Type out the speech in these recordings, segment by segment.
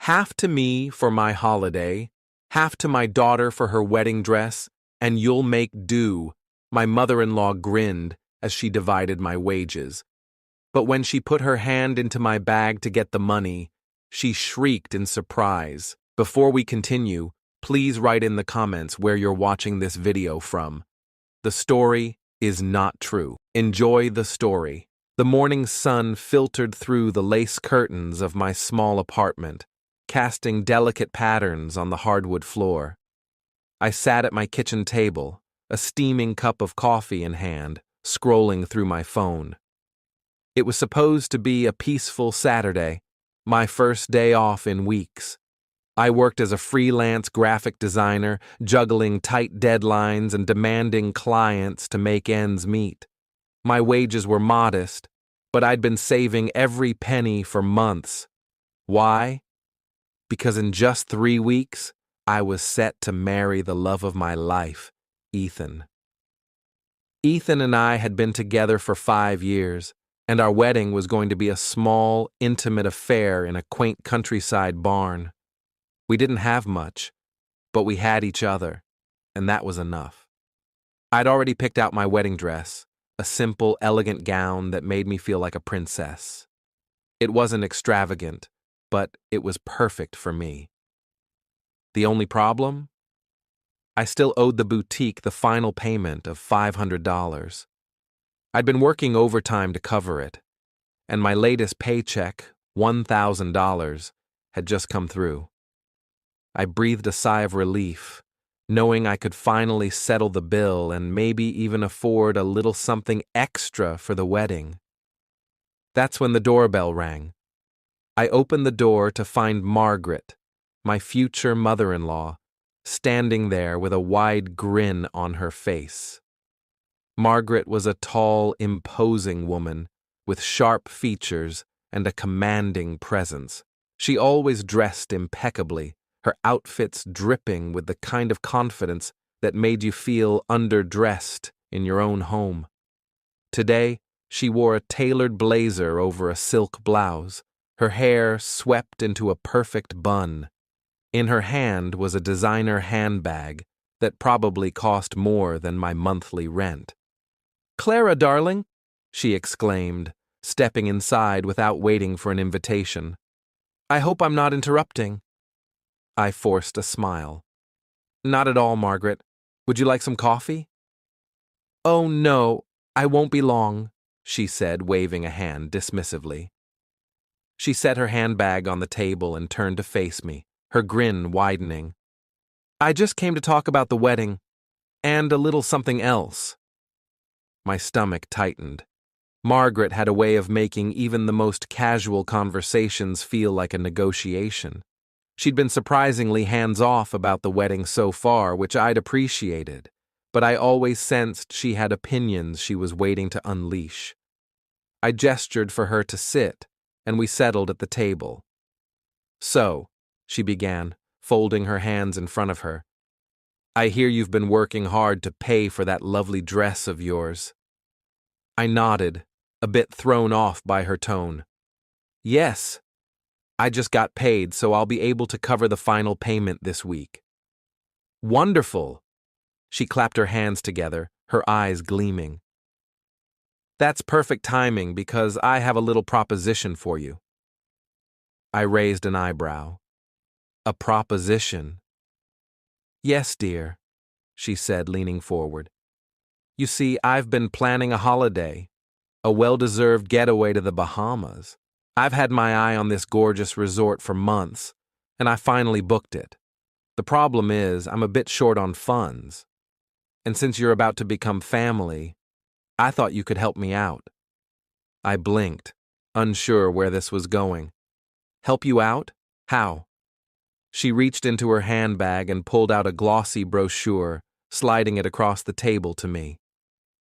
Half to me for my holiday, half to my daughter for her wedding dress, and you'll make do. My mother-in-law grinned as she divided my wages. But when she put her hand into my bag to get the money, she shrieked in surprise. Before we continue, please write in the comments where you're watching this video from. The story is not true. Enjoy the story. The morning sun filtered through the lace curtains of my small apartment, casting delicate patterns on the hardwood floor. I sat at my kitchen table, a steaming cup of coffee in hand, scrolling through my phone. It was supposed to be a peaceful Saturday, my first day off in weeks. I worked as a freelance graphic designer, juggling tight deadlines and demanding clients to make ends meet. My wages were modest, but I'd been saving every penny for months. Why? Because in just 3 weeks, I was set to marry the love of my life, Ethan. Ethan and I had been together for 5 years, and our wedding was going to be a small, intimate affair in a quaint countryside barn. We didn't have much, but we had each other, and that was enough. I'd already picked out my wedding dress, a simple, elegant gown that made me feel like a princess. It wasn't extravagant, but it was perfect for me. The only problem? I still owed the boutique the final payment of $500. I'd been working overtime to cover it, and my latest paycheck, $1,000, had just come through. I breathed a sigh of relief, knowing I could finally settle the bill and maybe even afford a little something extra for the wedding. That's when the doorbell rang. I opened the door to find Margaret, my future mother-in-law, standing there with a wide grin on her face. Margaret was a tall, imposing woman with sharp features and a commanding presence. She always dressed impeccably, her outfits dripping with the kind of confidence that made you feel underdressed in your own home. Today, she wore a tailored blazer over a silk blouse, her hair swept into a perfect bun. In her hand was a designer handbag that probably cost more than my monthly rent. "Clara, darling," she exclaimed, stepping inside without waiting for an invitation. "I hope I'm not interrupting." I forced a smile. "Not at all, Margaret. Would you like some coffee?" "Oh, no, I won't be long," she said, waving a hand dismissively. She set her handbag on the table and turned to face me, her grin widening. "I just came to talk about the wedding, and a little something else." My stomach tightened. Margaret had a way of making even the most casual conversations feel like a negotiation. She'd been surprisingly hands-off about the wedding so far, which I'd appreciated, but I always sensed she had opinions she was waiting to unleash. I gestured for her to sit, and we settled at the table. "So," she began, folding her hands in front of her, "I hear you've been working hard to pay for that lovely dress of yours." I nodded, a bit thrown off by her tone. "Yes. I just got paid, so I'll be able to cover the final payment this week." "Wonderful!" She clapped her hands together, her eyes gleaming. "That's perfect timing because I have a little proposition for you." I raised an eyebrow. "A proposition?" "Yes, dear," she said, leaning forward. "You see, I've been planning a holiday, a well-deserved getaway to the Bahamas. I've had my eye on this gorgeous resort for months, and I finally booked it. The problem is, I'm a bit short on funds. And since you're about to become family, I thought you could help me out." I blinked, unsure where this was going. "Help you out? How?" She reached into her handbag and pulled out a glossy brochure, sliding it across the table to me.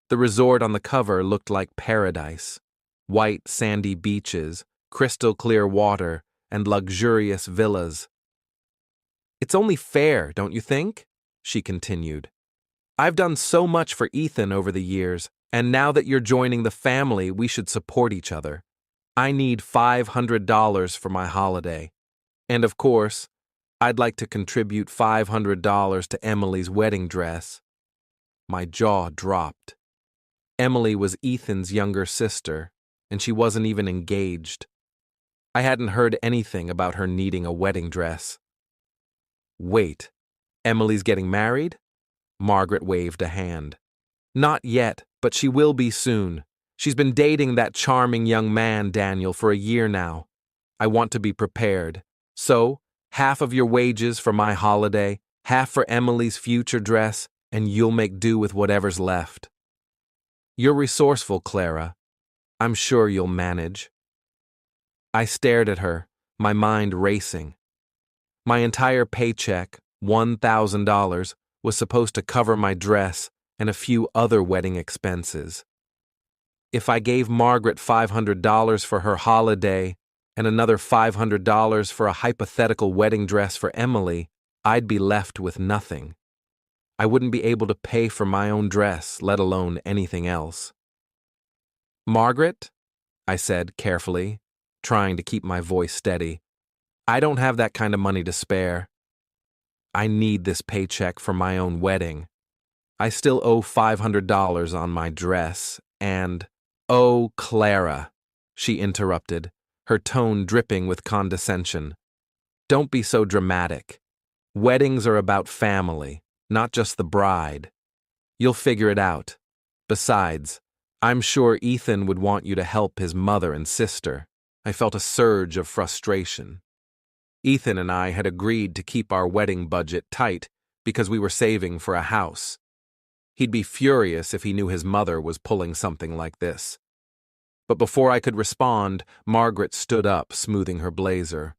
The resort on the cover looked like paradise. White, sandy beaches, crystal-clear water, and luxurious villas. "It's only fair, don't you think?" she continued. "I've done so much for Ethan over the years, and now that you're joining the family, we should support each other. I need $500 for my holiday. And of course, I'd like to contribute $500 to Emily's wedding dress. My jaw dropped. Emily was Ethan's younger sister, and she wasn't even engaged. I hadn't heard anything about her needing a wedding dress. Wait, Emily's getting married? Margaret waved a hand. Not yet, but she will be soon. She's been dating that charming young man, Daniel, for a year now. I want to be prepared. So, half of your wages for my holiday, half for Emily's future dress, and you'll make do with whatever's left. You're resourceful, Clara. I'm sure you'll manage. I stared at her, my mind racing. My entire paycheck, $1,000, was supposed to cover my dress and a few other wedding expenses. If I gave Margaret $500 for her holiday and another $500 for a hypothetical wedding dress for Emily, I'd be left with nothing. I wouldn't be able to pay for my own dress, let alone anything else. Margaret, I said carefully, trying to keep my voice steady, I don't have that kind of money to spare. I need this paycheck for my own wedding. I still owe $500 on my dress, and— Oh, Clara, she interrupted, her tone dripping with condescension. Don't be so dramatic. Weddings are about family, not just the bride. You'll figure it out. Besides, I'm sure Ethan would want you to help his mother and sister. I felt a surge of frustration. Ethan and I had agreed to keep our wedding budget tight because we were saving for a house. He'd be furious if he knew his mother was pulling something like this. But before I could respond, Margaret stood up, smoothing her blazer.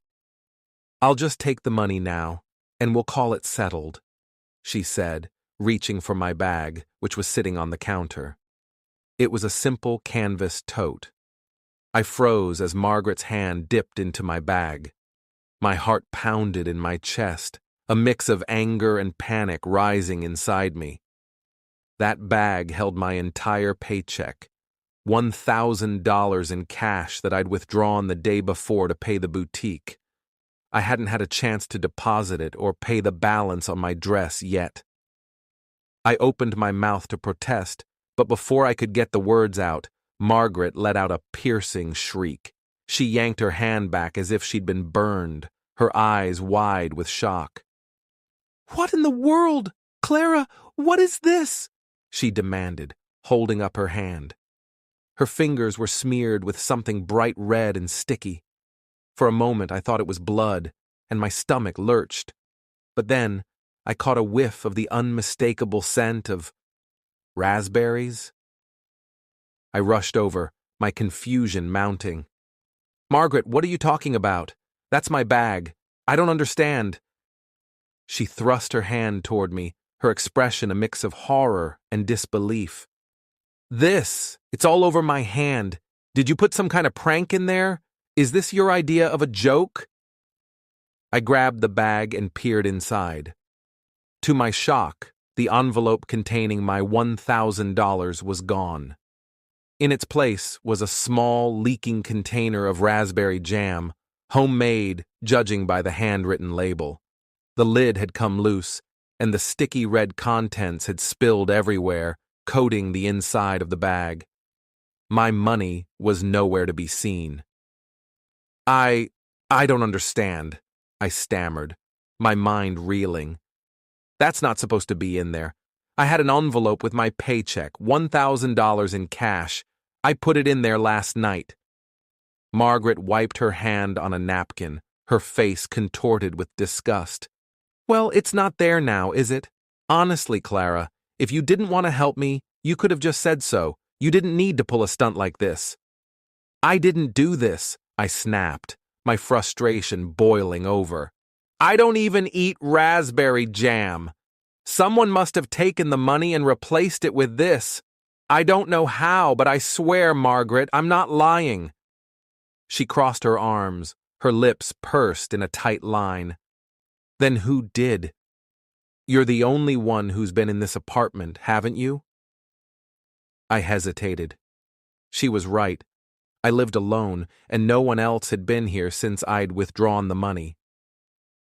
I'll just take the money now, and we'll call it settled, she said, reaching for my bag, which was sitting on the counter. It was a simple canvas tote. I froze as Margaret's hand dipped into my bag. My heart pounded in my chest, a mix of anger and panic rising inside me. That bag held my entire paycheck, $1,000 in cash that I'd withdrawn the day before to pay the boutique. I hadn't had a chance to deposit it or pay the balance on my dress yet. I opened my mouth to protest, but before I could get the words out, Margaret let out a piercing shriek. She yanked her hand back as if she'd been burned, her eyes wide with shock. "What in the world? Clara, what is this?" she demanded, holding up her hand. Her fingers were smeared with something bright red and sticky. For a moment I thought it was blood, and my stomach lurched. But then I caught a whiff of the unmistakable scent of raspberries. I rushed over, my confusion mounting. "Margaret, what are you talking about? That's my bag. I don't understand." She thrust her hand toward me, her expression a mix of horror and disbelief. It's all over my hand. Did you put some kind of prank in there? Is this your idea of a joke?" I grabbed the bag and peered inside. To my shock, the envelope containing my $1,000 was gone. In its place was a small, leaking container of raspberry jam, homemade, judging by the handwritten label. The lid had come loose, and the sticky red contents had spilled everywhere, coating the inside of the bag. My money was nowhere to be seen. I don't understand," I stammered, my mind reeling. "That's not supposed to be in there. I had an envelope with my paycheck, $1,000 in cash. I put it in there last night." Margaret wiped her hand on a napkin, her face contorted with disgust. "Well, it's not there now, is it? Honestly, Clara, if you didn't want to help me, you could have just said so. You didn't need to pull a stunt like this." "I didn't do this," I snapped, my frustration boiling over. "I don't even eat raspberry jam. Someone must have taken the money and replaced it with this. I don't know how, but I swear, Margaret, I'm not lying." She crossed her arms, her lips pursed in a tight line. "Then who did? You're the only one who's been in this apartment, haven't you?" I hesitated. She was right. I lived alone, and no one else had been here since I'd withdrawn the money.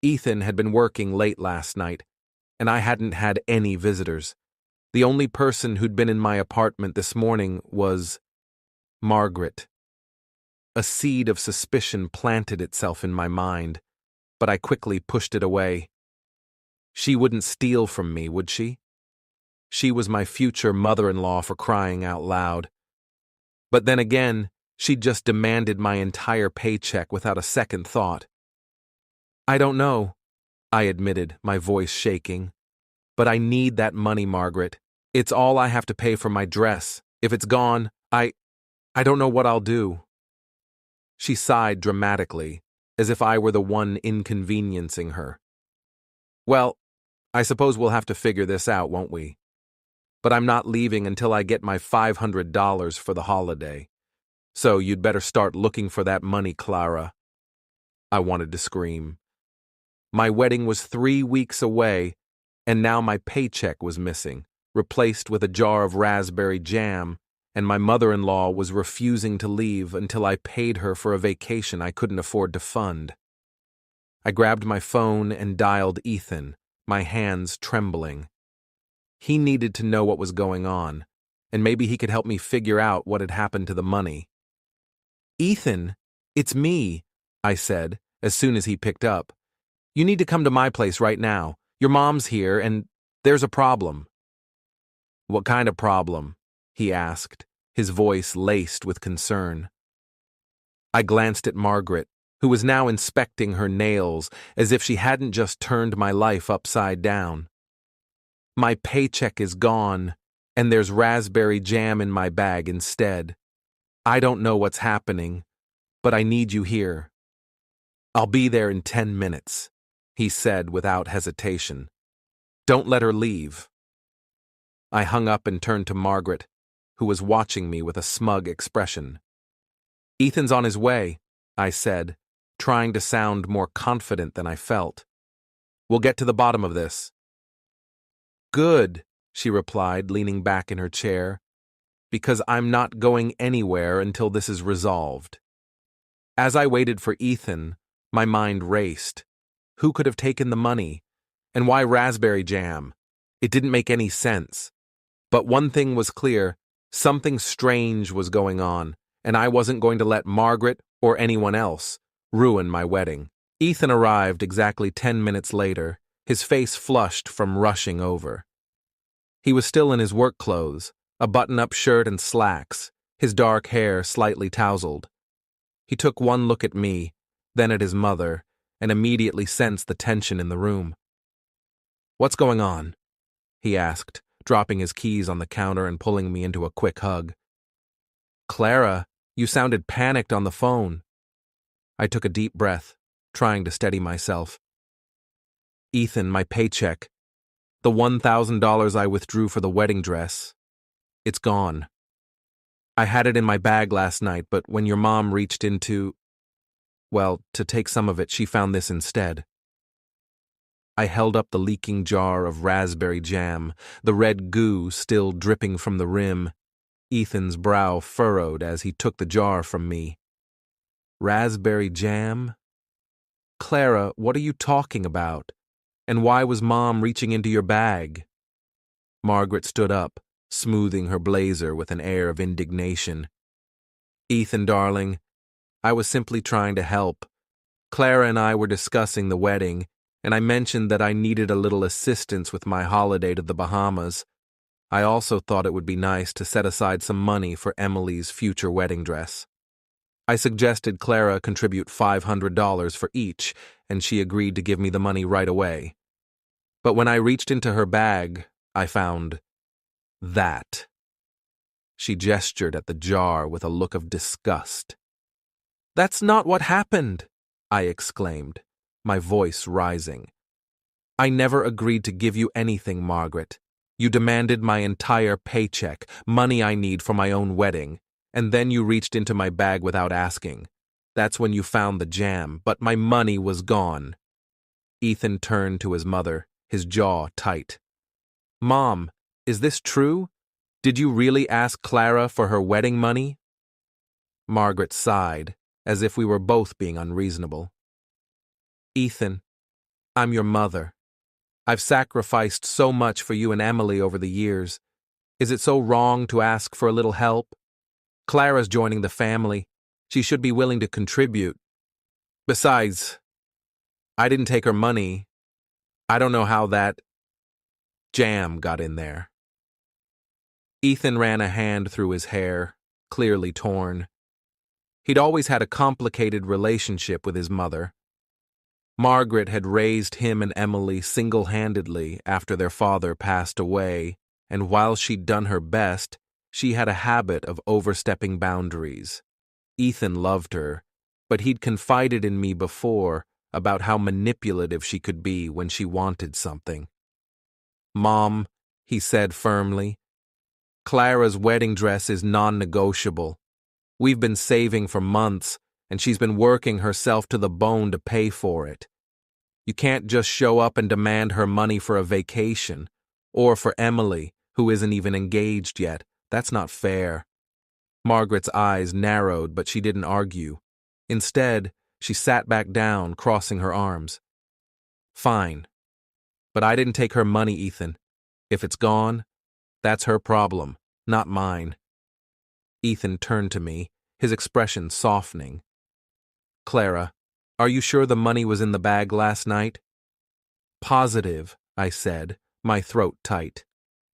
Ethan had been working late last night, and I hadn't had any visitors. The only person who'd been in my apartment this morning was Margaret. A seed of suspicion planted itself in my mind, but I quickly pushed it away. She wouldn't steal from me, would she? She was my future mother-in-law, for crying out loud. But then again, she'd just demanded my entire paycheck without a second thought. I don't know, I admitted, my voice shaking. But I need that money, Margaret. It's all I have to pay for my dress. If it's gone, I don't know what I'll do. She sighed dramatically, as if I were the one inconveniencing her. Well, I suppose we'll have to figure this out, won't we? But I'm not leaving until I get my $500 for the holiday. So you'd better start looking for that money, Clara. I wanted to scream. My wedding was 3 weeks away, and now my paycheck was missing, replaced with a jar of raspberry jam, and my mother-in-law was refusing to leave until I paid her for a vacation I couldn't afford to fund. I grabbed my phone and dialed Ethan, my hands trembling. He needed to know what was going on, and maybe he could help me figure out what had happened to the money. Ethan, it's me, I said, as soon as he picked up. You need to come to my place right now. Your mom's here, and there's a problem. What kind of problem? He asked, his voice laced with concern. I glanced at Margaret, who was now inspecting her nails as if she hadn't just turned my life upside down. My paycheck is gone, and there's raspberry jam in my bag instead. I don't know what's happening, but I need you here. I'll be there in 10 minutes, he said without hesitation. Don't let her leave. I hung up and turned to Margaret, who was watching me with a smug expression. Ethan's on his way, I said, trying to sound more confident than I felt. We'll get to the bottom of this. Good, she replied, leaning back in her chair, because I'm not going anywhere until this is resolved. As I waited for Ethan, my mind raced. Who could have taken the money? And why raspberry jam? It didn't make any sense. But one thing was clear, something strange was going on, and I wasn't going to let Margaret or anyone else ruin my wedding. Ethan arrived exactly 10 minutes later, his face flushed from rushing over. He was still in his work clothes, a button-up shirt and slacks, his dark hair slightly tousled. He took one look at me, then at his mother, and immediately sensed the tension in the room. What's going on? He asked, dropping his keys on the counter and pulling me into a quick hug. Clara, you sounded panicked on the phone. I took a deep breath, trying to steady myself. Ethan, my paycheck. The $1,000 I withdrew for the wedding dress. It's gone. I had it in my bag last night, but when your mom reached into, to take some of it, she found this instead. I held up the leaking jar of raspberry jam, the red goo still dripping from the rim. Ethan's brow furrowed as he took the jar from me. Raspberry jam? Clara, what are you talking about? And why was Mom reaching into your bag? Margaret stood up, smoothing her blazer with an air of indignation. Ethan, darling, I was simply trying to help. Clara and I were discussing the wedding, and I mentioned that I needed a little assistance with my holiday to the Bahamas. I also thought it would be nice to set aside some money for Emily's future wedding dress. I suggested Clara contribute $500 for each, and she agreed to give me the money right away. But when I reached into her bag, I found that. She gestured at the jar with a look of disgust. That's not what happened, I exclaimed, my voice rising. I never agreed to give you anything, Margaret. You demanded my entire paycheck, money I need for my own wedding, and then you reached into my bag without asking. That's when you found the jam, but my money was gone. Ethan turned to his mother, his jaw tight. Mom, is this true? Did you really ask Clara for her wedding money? Margaret sighed, as if we were both being unreasonable. Ethan, I'm your mother. I've sacrificed so much for you and Emily over the years. Is it so wrong to ask for a little help? Clara's joining the family. She should be willing to contribute. Besides, I didn't take her money. I don't know how that jam got in there. Ethan ran a hand through his hair, clearly torn. He'd always had a complicated relationship with his mother. Margaret had raised him and Emily single-handedly after their father passed away, and while she'd done her best, she had a habit of overstepping boundaries. Ethan loved her, but he'd confided in me before about how manipulative she could be when she wanted something. "Mom," he said firmly, "Clara's wedding dress is non-negotiable. We've been saving for months, and she's been working herself to the bone to pay for it. You can't just show up and demand her money for a vacation, or for Emily, who isn't even engaged yet. That's not fair." Margaret's eyes narrowed, but she didn't argue. Instead, she sat back down, crossing her arms. "Fine. But I didn't take her money, Ethan. If it's gone, that's her problem, not mine." Ethan turned to me, his expression softening. "Clara, are you sure the money was in the bag last night?" "Positive," I said, my throat tight.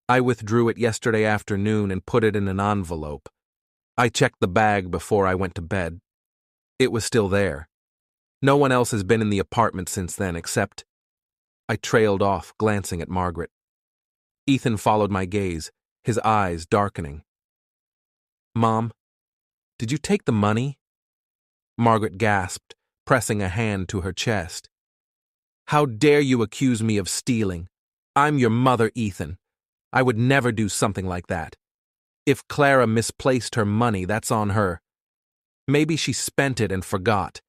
"I withdrew it yesterday afternoon and put it in an envelope. I checked the bag before I went to bed. It was still there. No one else has been in the apartment since then except—" I trailed off, glancing at Margaret. Ethan followed my gaze, his eyes darkening. "Mom, did you take the money?" Margaret gasped, pressing a hand to her chest. "How dare you accuse me of stealing? I'm your mother, Ethan. I would never do something like that. If Clara misplaced her money, that's on her. Maybe she spent it and forgot."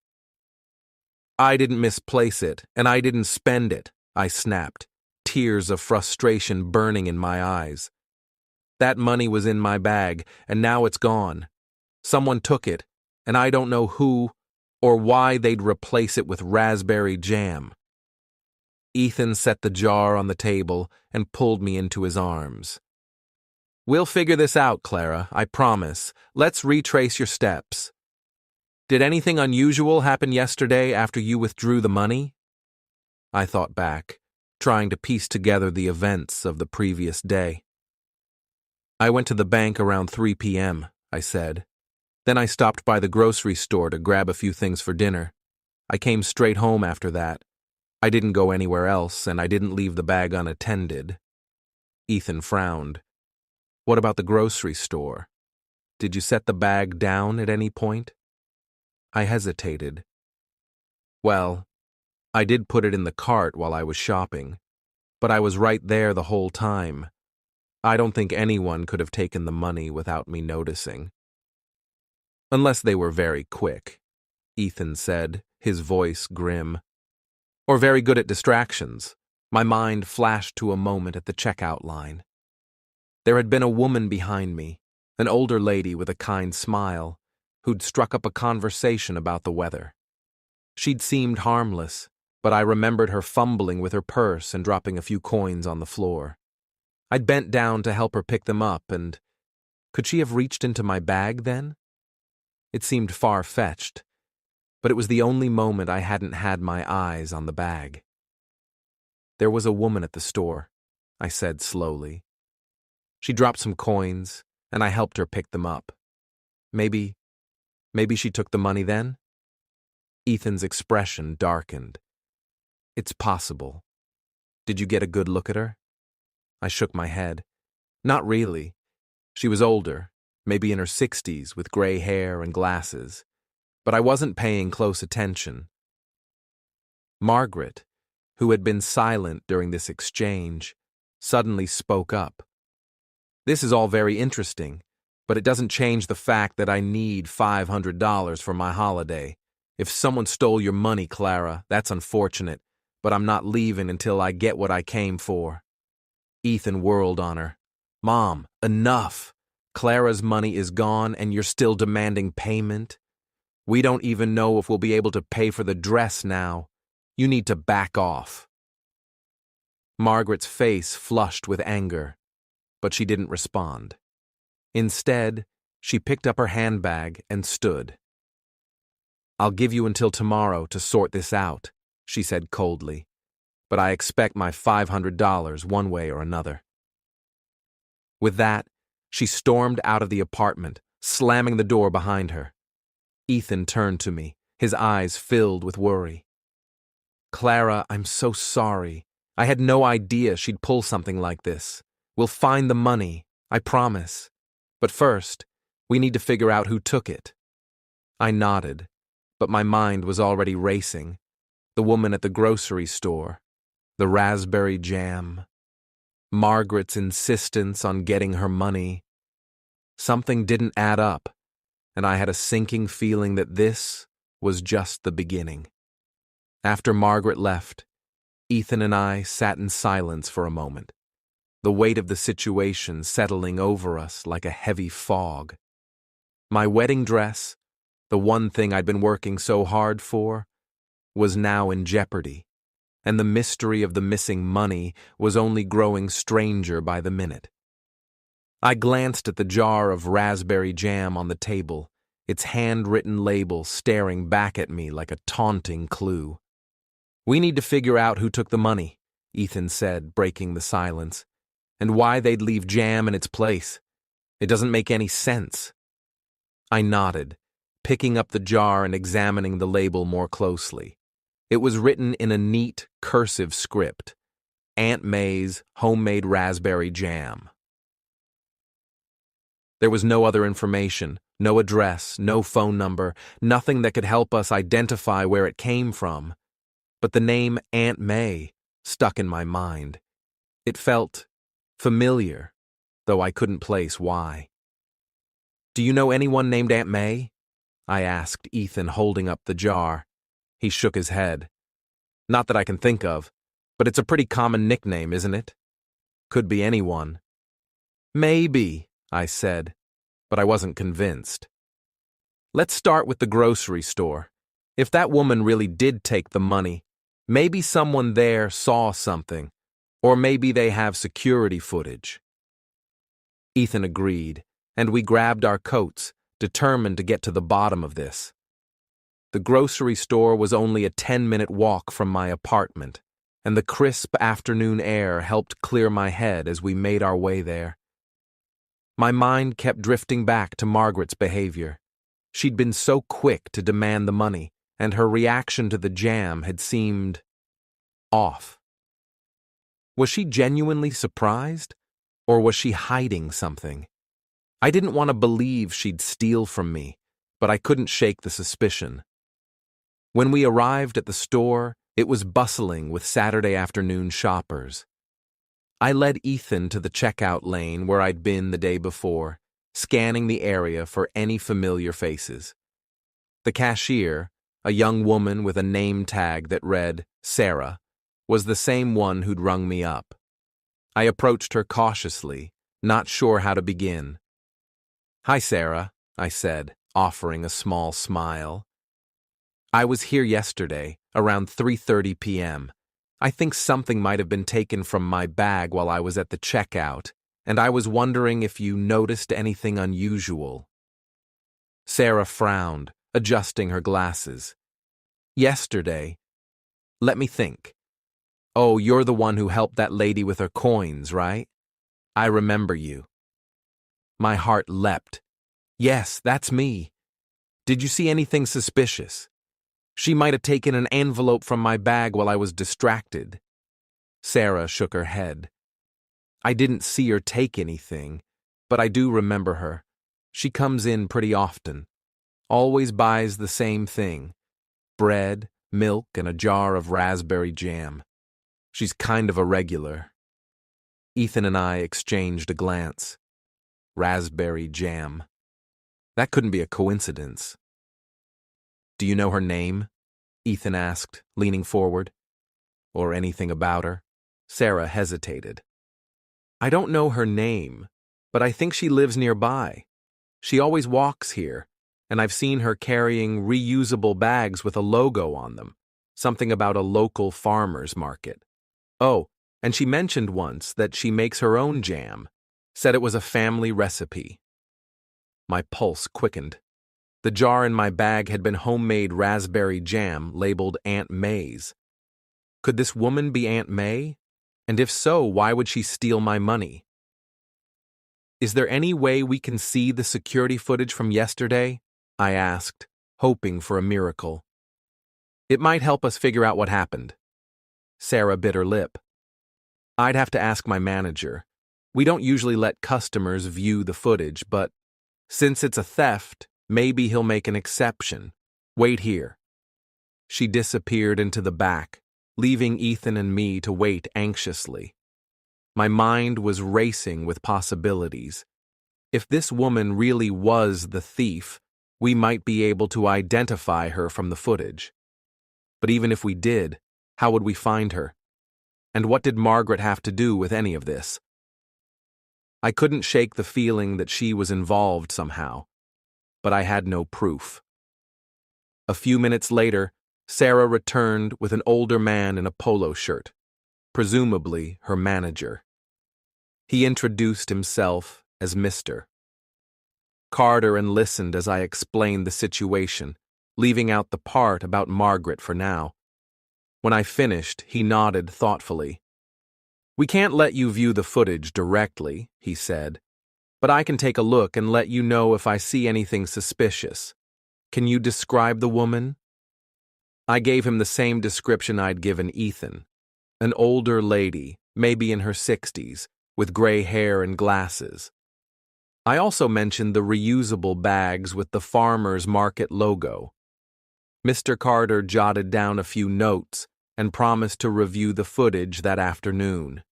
"I didn't misplace it, and I didn't spend it," I snapped, tears of frustration burning in my eyes. "That money was in my bag, and now it's gone. Someone took it, and I don't know who or why they'd replace it with raspberry jam." Ethan set the jar on the table and pulled me into his arms. "We'll figure this out, Clara, I promise. Let's retrace your steps. Did anything unusual happen yesterday after you withdrew the money?" I thought back, trying to piece together the events of the previous day. "I went to the bank around 3 p.m., I said. Then I stopped by the grocery store to grab a few things for dinner. I came straight home after that. I didn't go anywhere else, and I didn't leave the bag unattended." Ethan frowned. "What about the grocery store? Did you set the bag down at any point?" I hesitated. "Well, I did put it in the cart while I was shopping, but I was right there the whole time. I don't think anyone could have taken the money without me noticing." "Unless they were very quick," Ethan said, his voice grim. "Or very good at distractions." My mind flashed to a moment at the checkout line. There had been a woman behind me, an older lady with a kind smile, who'd struck up a conversation about the weather. She'd seemed harmless, but I remembered her fumbling with her purse and dropping a few coins on the floor. I'd bent down to help her pick them up, and could she have reached into my bag then? It seemed far-fetched, but it was the only moment I hadn't had my eyes on the bag. "There was a woman at the store," I said slowly. "She dropped some coins, and I helped her pick them up. Maybe she took the money then?" Ethan's expression darkened. "It's possible. Did you get a good look at her?" I shook my head. "Not really. She was older, maybe in her 60s, with gray hair and glasses. But I wasn't paying close attention." Margaret, who had been silent during this exchange, suddenly spoke up. "This is all very interesting, but it doesn't change the fact that I need $500 for my holiday. If someone stole your money, Clara, that's unfortunate, but I'm not leaving until I get what I came for." Ethan whirled on her. "Mom, enough. Clara's money is gone and you're still demanding payment? We don't even know if we'll be able to pay for the dress now. You need to back off." Margaret's face flushed with anger, but she didn't respond. Instead, she picked up her handbag and stood. "I'll give you until tomorrow to sort this out," she said coldly, "but I expect my $500 one way or another." With that, she stormed out of the apartment, slamming the door behind her. Ethan turned to me, his eyes filled with worry. "Clara, I'm so sorry. I had no idea she'd pull something like this. We'll find the money, I promise. But first, we need to figure out who took it." I nodded, but my mind was already racing. The woman at the grocery store, the raspberry jam, Margaret's insistence on getting her money. Something didn't add up, and I had a sinking feeling that this was just the beginning. After Margaret left, Ethan and I sat in silence for a moment, the weight of the situation settling over us like a heavy fog. My wedding dress, the one thing I'd been working so hard for, was now in jeopardy, and the mystery of the missing money was only growing stranger by the minute. I glanced at the jar of raspberry jam on the table, its handwritten label staring back at me like a taunting clue. "We need to figure out who took the money," Ethan said, breaking the silence, "and why they'd leave jam in its place. It doesn't make any sense." I nodded, picking up the jar and examining the label more closely. It was written in a neat, cursive script: "Aunt May's homemade raspberry jam." There was no other information, no address, no phone number, nothing that could help us identify where it came from. But the name Aunt May stuck in my mind. It felt familiar, though I couldn't place why. "Do you know anyone named Aunt May?" I asked Ethan, holding up the jar. He shook his head. "Not that I can think of, but it's a pretty common nickname, isn't it? Could be anyone." "Maybe," I said, but I wasn't convinced. "Let's start with the grocery store. If that woman really did take the money, maybe someone there saw something, or maybe they have security footage." Ethan agreed, and we grabbed our coats, determined to get to the bottom of this. The grocery store was only a 10-minute walk from my apartment, and the crisp afternoon air helped clear my head as we made our way there. My mind kept drifting back to Margaret's behavior. She'd been so quick to demand the money, and her reaction to the jam had seemed off. Was she genuinely surprised, or was she hiding something? I didn't want to believe she'd steal from me, but I couldn't shake the suspicion. When we arrived at the store, it was bustling with Saturday afternoon shoppers. I led Ethan to the checkout lane where I'd been the day before, scanning the area for any familiar faces. The cashier, a young woman with a name tag that read Sarah, was the same one who'd rung me up. I approached her cautiously, not sure how to begin. "Hi, Sarah," I said, offering a small smile. "I was here yesterday, around 3:30 p.m. I think something might have been taken from my bag while I was at the checkout, and I was wondering if you noticed anything unusual." Sarah frowned, adjusting her glasses. "Yesterday? Let me think. Oh, you're the one who helped that lady with her coins, right? I remember you." My heart leapt. "Yes, that's me. Did you see anything suspicious? She might have taken an envelope from my bag while I was distracted." Sarah shook her head. "I didn't see her take anything, but I do remember her. She comes in pretty often. Always buys the same thing: bread, milk, and a jar of raspberry jam. She's kind of a regular." Ethan and I exchanged a glance. Raspberry jam. That couldn't be a coincidence. "Do you know her name?" Ethan asked, leaning forward. "Or anything about her?" Sarah hesitated. "I don't know her name, but I think she lives nearby. She always walks here, and I've seen her carrying reusable bags with a logo on them. something about a local farmer's market. Oh, and she mentioned once that she makes her own jam, said it was a family recipe. My pulse quickened. The jar in my bag had been homemade raspberry jam labeled Aunt May's. Could this woman be Aunt May? And if so, why would she steal my money? Is there any way we can see the security footage from yesterday? I asked, hoping for a miracle. It might help us figure out what happened. Sarah bit her lip. I'd have to ask my manager. We don't usually let customers view the footage, but since it's a theft, maybe he'll make an exception. Wait here. She disappeared into the back, leaving Ethan and me to wait anxiously. My mind was racing with possibilities. If this woman really was the thief, we might be able to identify her from the footage. But even if we did, how would we find her? And what did Margaret have to do with any of this? I couldn't shake the feeling that she was involved somehow, but I had no proof. A few minutes later, Sarah returned with an older man in a polo shirt, presumably her manager. He introduced himself as Mr. Carter and listened as I explained the situation, leaving out the part about Margaret for now. When I finished, he nodded thoughtfully. We can't let you view the footage directly, he said, but I can take a look and let you know if I see anything suspicious. Can you describe the woman? I gave him the same description I'd given Ethan. An older lady, maybe in her 60s, with gray hair and glasses. I also mentioned the reusable bags with the farmer's market logo. Mr. Carter jotted down a few notes and promised to review the footage that afternoon.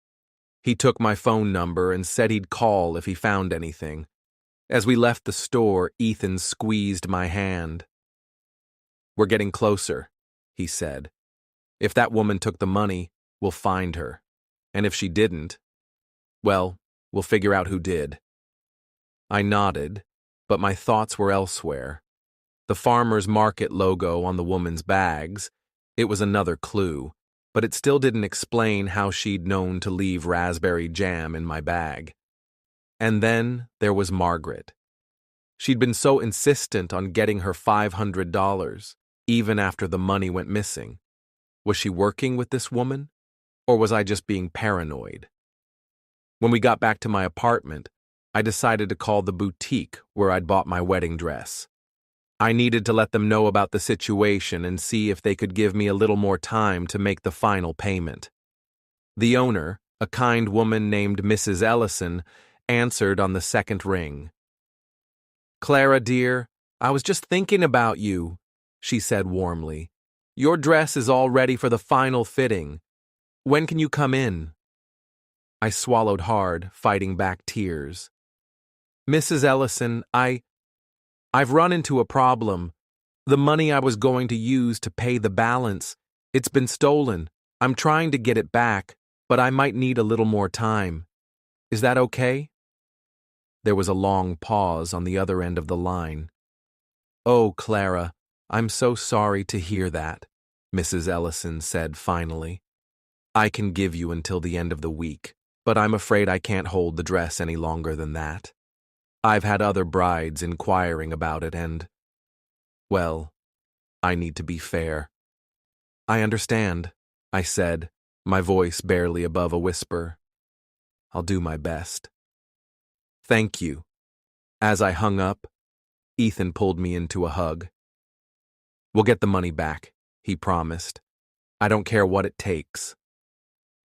He took my phone number and said he'd call if he found anything. As we left the store, Ethan squeezed my hand. We're getting closer, he said. If that woman took the money, we'll find her. And if she didn't, well, we'll figure out who did. I nodded, but my thoughts were elsewhere. The farmer's market logo on the woman's bags, it was another clue, but it still didn't explain how she'd known to leave raspberry jam in my bag. And then there was Margaret. She'd been so insistent on getting her $500, even after the money went missing. Was she working with this woman, or was I just being paranoid? When we got back to my apartment, I decided to call the boutique where I'd bought my wedding dress. I needed to let them know about the situation and see if they could give me a little more time to make the final payment. The owner, a kind woman named Mrs. Ellison, answered on the second ring. Clara, dear, I was just thinking about you, she said warmly. Your dress is all ready for the final fitting. When can you come in? I swallowed hard, fighting back tears. Mrs. Ellison, I've run into a problem. The money I was going to use to pay the balance, it's been stolen. I'm trying to get it back, but I might need a little more time. Is that okay? There was a long pause on the other end of the line. Oh, Clara, I'm so sorry to hear that, Mrs. Ellison said finally. I can give you until the end of the week, but I'm afraid I can't hold the dress any longer than that. I've had other brides inquiring about it and, well, I need to be fair. I understand, I said, my voice barely above a whisper. I'll do my best. Thank you. As I hung up, Ethan pulled me into a hug. We'll get the money back, he promised. I don't care what it takes.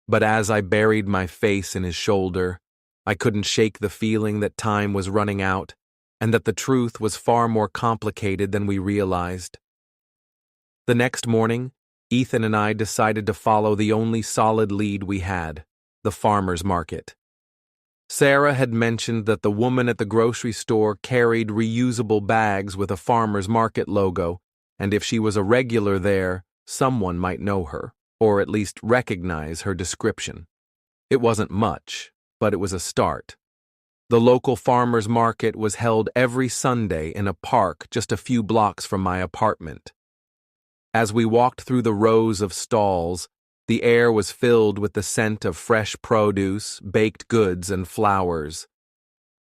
But as I buried my face in his shoulder, I couldn't shake the feeling that time was running out and that the truth was far more complicated than we realized. The next morning, Ethan and I decided to follow the only solid lead we had, the farmer's market. Sarah had mentioned that the woman at the grocery store carried reusable bags with a farmer's market logo, and if she was a regular there, someone might know her, or at least recognize her description. It wasn't much, but it was a start. The local farmer's market was held every Sunday in a park just a few blocks from my apartment. As we walked through the rows of stalls, the air was filled with the scent of fresh produce, baked goods, and flowers.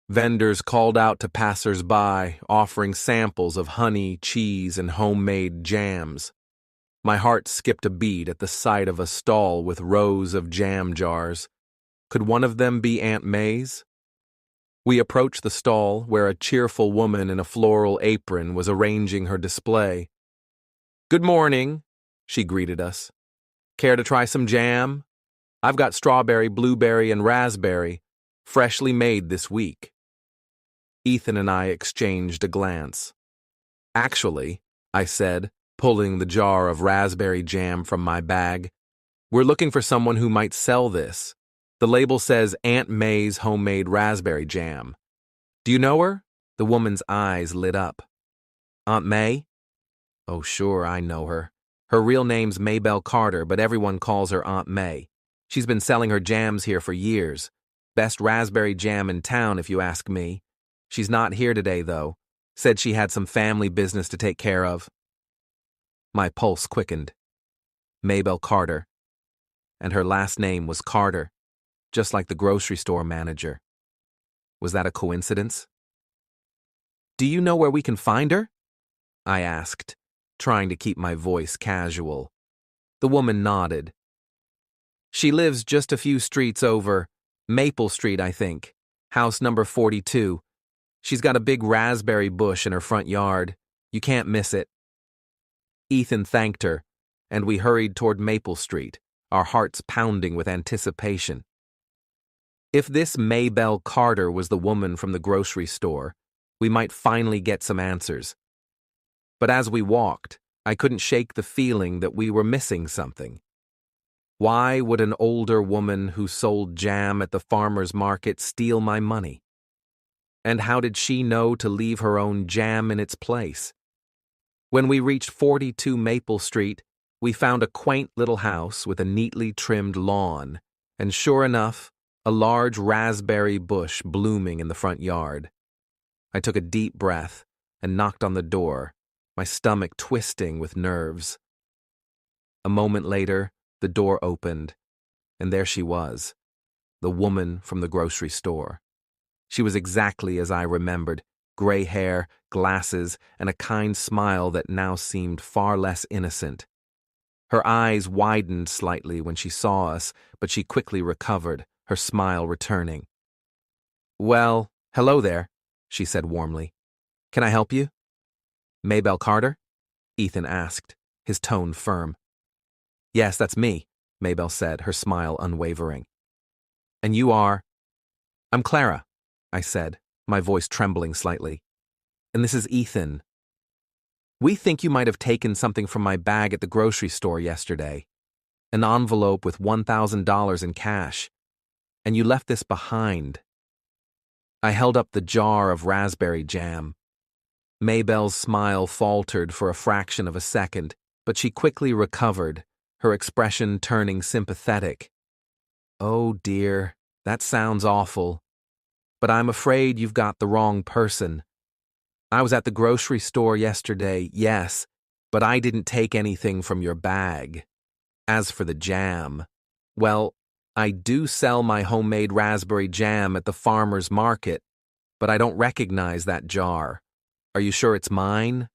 Vendors called out to passers-by, offering samples of honey, cheese, and homemade jams. My heart skipped a beat at the sight of a stall with rows of jam jars. Could one of them be Aunt May's? We approached the stall where a cheerful woman in a floral apron was arranging her display. "Good morning," she greeted us. "Care to try some jam? I've got strawberry, blueberry, and raspberry, freshly made this week." Ethan and I exchanged a glance. "Actually," I said, pulling the jar of raspberry jam from my bag, "we're looking for someone who might sell this. The label says Aunt May's homemade raspberry jam. Do you know her?" The woman's eyes lit up. "Aunt May? Oh, sure, I know her. Her real name's Maybelle Carter, but everyone calls her Aunt May. She's been selling her jams here for years. Best raspberry jam in town, if you ask me. She's not here today, though. Said she had some family business to take care of." My pulse quickened. Maybelle Carter. And her last name was Carter, just like the grocery store manager. Was that a coincidence? "Do you know where we can find her?" I asked, trying to keep my voice casual. The woman nodded. "She lives just a few streets over, Maple Street, I think. House number 42. She's got a big raspberry bush in her front yard. You can't miss it." Ethan thanked her, and we hurried toward Maple Street, our hearts pounding with anticipation. If this Maybelle Carter was the woman from the grocery store, we might finally get some answers. But as we walked, I couldn't shake the feeling that we were missing something. Why would an older woman who sold jam at the farmer's market steal my money? And how did she know to leave her own jam in its place? When we reached 42 Maple Street, we found a quaint little house with a neatly trimmed lawn, and sure enough, a large raspberry bush blooming in the front yard. I took a deep breath and knocked on the door, my stomach twisting with nerves. A moment later, the door opened, and there she was, the woman from the grocery store. She was exactly as I remembered, gray hair, glasses, and a kind smile that now seemed far less innocent. Her eyes widened slightly when she saw us, but she quickly recovered, her smile returning. "Well, hello there," she said warmly. "Can I help you?" "Maybelle Carter?" Ethan asked, his tone firm. "Yes, that's me," Maybelle said, her smile unwavering. "And you are?" "I'm Clara," I said, my voice trembling slightly. "And this is Ethan. We think you might have taken something from my bag at the grocery store yesterday. An envelope with $1,000 in cash. And you left this behind." I held up the jar of raspberry jam. Maybelle's smile faltered for a fraction of a second, but she quickly recovered, her expression turning sympathetic. "Oh dear, that sounds awful. But I'm afraid you've got the wrong person. I was at the grocery store yesterday, yes, but I didn't take anything from your bag. As for the jam, well, I do sell my homemade raspberry jam at the farmer's market, but I don't recognize that jar. Are you sure it's mine?"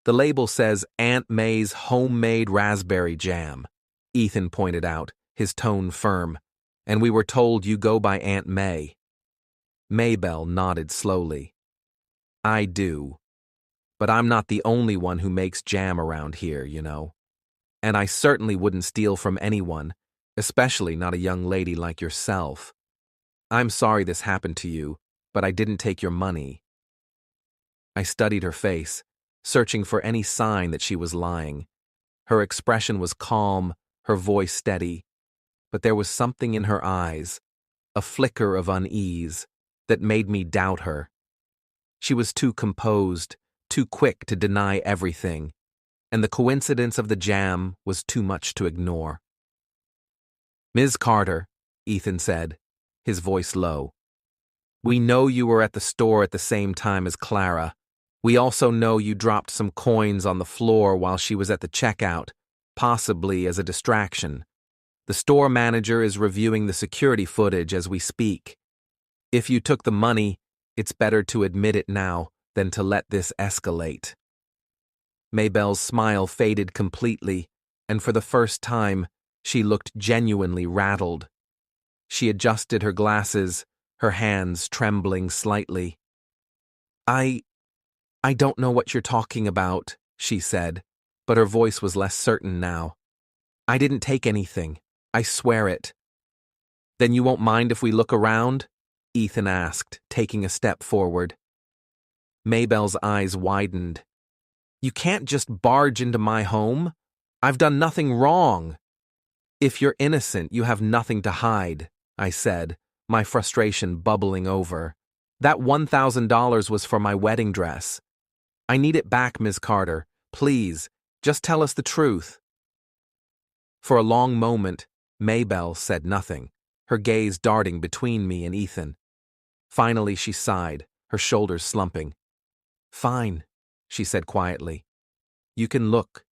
"The label says Aunt May's homemade raspberry jam," Ethan pointed out, his tone firm, "and we were told you go by Aunt May." Maybelle nodded slowly. "I do. But I'm not the only one who makes jam around here, you know. And I certainly wouldn't steal from anyone, especially not a young lady like yourself. I'm sorry this happened to you, but I didn't take your money." I studied her face, searching for any sign that she was lying. Her expression was calm, her voice steady, but there was something in her eyes, a flicker of unease, that made me doubt her. She was too composed, too quick to deny everything, and the coincidence of the jam was too much to ignore. "Ms. Carter," Ethan said, his voice low, "we know you were at the store at the same time as Clara. We also know you dropped some coins on the floor while she was at the checkout, possibly as a distraction. The store manager is reviewing the security footage as we speak. If you took the money, it's better to admit it now than to let this escalate. Maybelle's smile faded completely, and for the first time, she looked genuinely rattled. She adjusted her glasses, her hands trembling slightly. I don't know what you're talking about, she said, but her voice was less certain now. I didn't take anything. I swear it. Then you won't mind if we look around? Ethan asked, taking a step forward. Maybelle's eyes widened. You can't just barge into my home. I've done nothing wrong. If you're innocent, you have nothing to hide, I said, my frustration bubbling over. That $1,000 was for my wedding dress. I need it back, Ms. Carter. Please, just tell us the truth. For a long moment, Maybelle said nothing, her gaze darting between me and Ethan. Finally, she sighed, her shoulders slumping. Fine, she said quietly. You can look,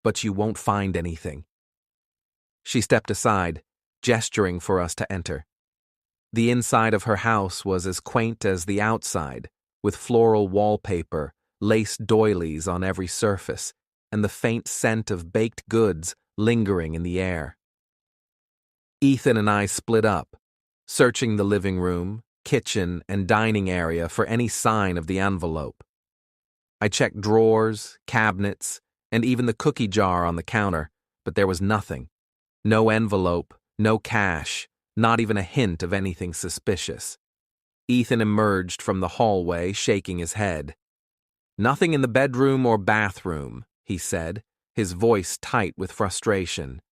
but you won't find anything. She stepped aside, gesturing for us to enter. The inside of her house was as quaint as the outside, with floral wallpaper, lace doilies on every surface, and the faint scent of baked goods lingering in the air. Ethan and I split up, searching the living room, kitchen, and dining area for any sign of the envelope. I checked drawers, cabinets, and even the cookie jar on the counter, but there was nothing. No envelope, no cash, not even a hint of anything suspicious. Ethan emerged from the hallway, shaking his head. Nothing in the bedroom or bathroom, he said, his voice tight with frustration.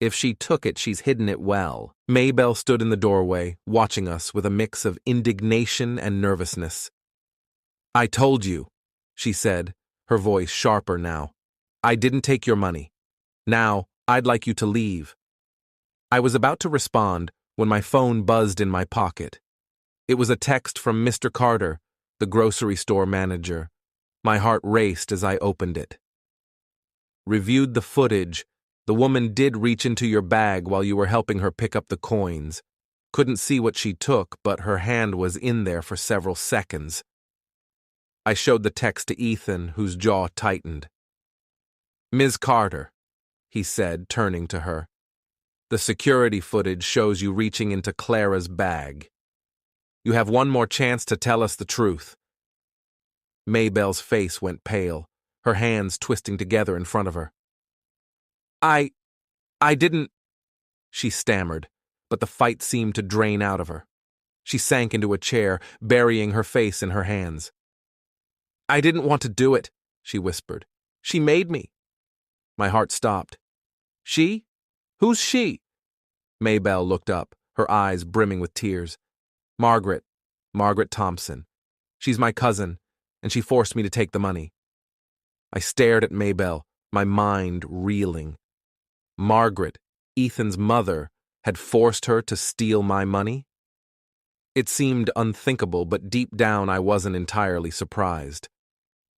If she took it, she's hidden it well. Maybelle stood in the doorway, watching us with a mix of indignation and nervousness. I told you, she said, her voice sharper now. I didn't take your money. Now, I'd like you to leave. I was about to respond when my phone buzzed in my pocket. It was a text from Mr. Carter, the grocery store manager. My heart raced as I opened it. Reviewed the footage. The woman did reach into your bag while you were helping her pick up the coins. Couldn't see what she took, but her hand was in there for several seconds. I showed the text to Ethan, whose jaw tightened. Ms. Carter, he said, turning to her. The security footage shows you reaching into Clara's bag. You have one more chance to tell us the truth. Maybelle's face went pale, her hands twisting together in front of her. I didn't, she stammered, but the fight seemed to drain out of her. She sank into a chair, burying her face in her hands. I didn't want to do it, she whispered. She made me. My heart stopped. She? Who's she? Maybelle looked up, her eyes brimming with tears. Margaret Thompson. She's my cousin, and she forced me to take the money. I stared at Maybelle, my mind reeling. Margaret, Ethan's mother, had forced her to steal my money? It seemed unthinkable, but deep down I wasn't entirely surprised.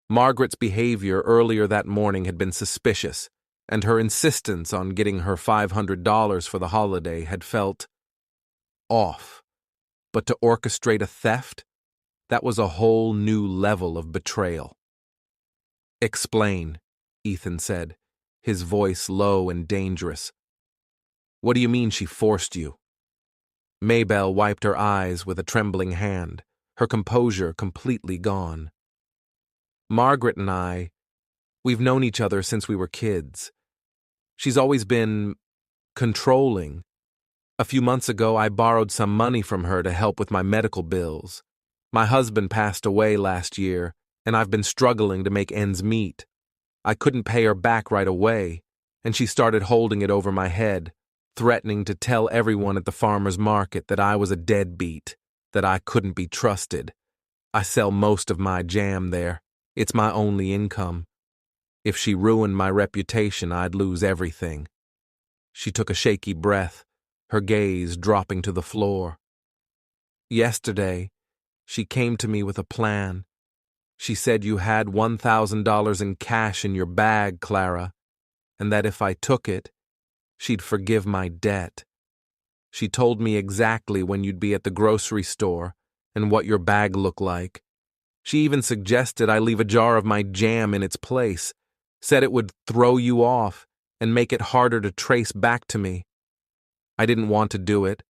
Margaret's behavior earlier that morning had been suspicious, and her insistence on getting her $500 for the holiday had felt off. But to orchestrate a theft? That was a whole new level of betrayal. Explain, Ethan said, his voice low and dangerous. What do you mean she forced you? Maybelle wiped her eyes with a trembling hand, her composure completely gone. Margaret and we've known each other since we were kids. She's always been controlling. A few months ago, I borrowed some money from her to help with my medical bills. My husband passed away last year, and I've been struggling to make ends meet. I couldn't pay her back right away, and she started holding it over my head, threatening to tell everyone at the farmer's market that I was a deadbeat, that I couldn't be trusted. I sell most of my jam there. It's my only income. If she ruined my reputation, I'd lose everything. She took a shaky breath, her gaze dropping to the floor. Yesterday, she came to me with a plan. She said you had $1,000 in cash in your bag, Clara, and that if I took it, she'd forgive my debt. She told me exactly when you'd be at the grocery store and what your bag looked like. She even suggested I leave a jar of my jam in its place, said it would throw you off and make it harder to trace back to me. I didn't want to do it,